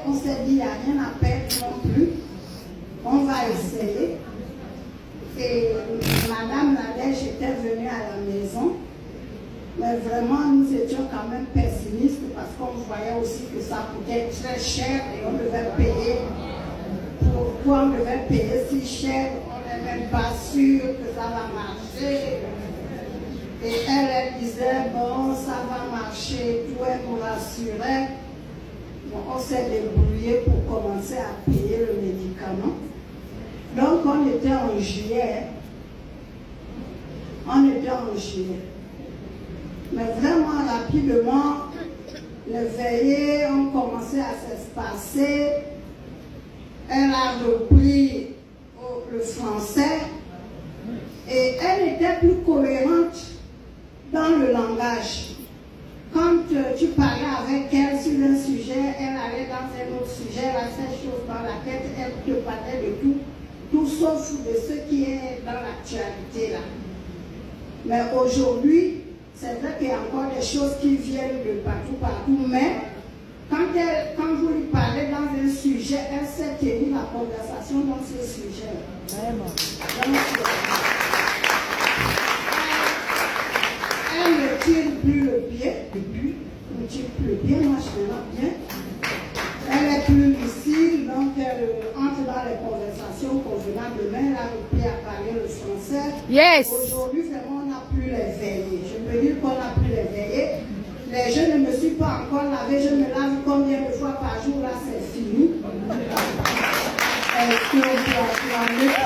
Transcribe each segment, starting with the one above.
on s'est dit, il n'y a rien à perdre non plus. On va essayer. Et Madame Nadège était venue à la maison. Mais vraiment, nous étions quand même pessimistes parce qu'on voyait aussi que ça coûtait très cher et on devait payer. Pourquoi on devait payer si cher? On n'est même pas sûr que ça va marcher. Et elle disait, bon, ça va marcher, tout elle nous rassurait. Bon, on s'est débrouillé pour commencer à payer le médicament. Donc, on était en juillet. Mais vraiment, rapidement, les veillées ont commencé à s'espacer. Elle a repris le français et elle était plus cohérente dans le langage. Quand tu parlais avec elle sur un sujet, elle allait dans un autre sujet, elle a cette chose dans la tête, elle te parlait de tout sauf de ce qui est dans l'actualité là. Mais aujourd'hui, c'est vrai qu'il y a encore des choses qui viennent de partout, mais quand vous lui parlez dans un sujet, elle sait tenir la conversation dans ce sujet. Vraiment. Donc, elle ne tire plus le pied, ne tire plus le pied, marche maintenant bien. Elle est plus lucide, donc elle entre dans les conversations convenablement. Elle a repris à parler le français. Yes. Aujourd'hui, vraiment, on n'a plus les veillées. Je peux dire qu'on n'a plus les veillées. Les je ne me suis pas encore lavé, je me lave combien de fois par jour, là c'est fini. Est-ce qu'on peut acclamer qui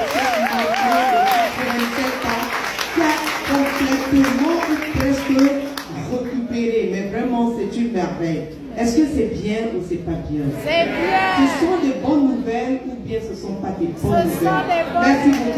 a complètement ou presque récupéré, mais vraiment c'est une merveille. Est-ce que c'est bien ou c'est pas bien? C'est bien. Ce sont des bonnes nouvelles ou bien ce ne sont pas des bonnes nouvelles? Ce sont des bonnes Merci beaucoup.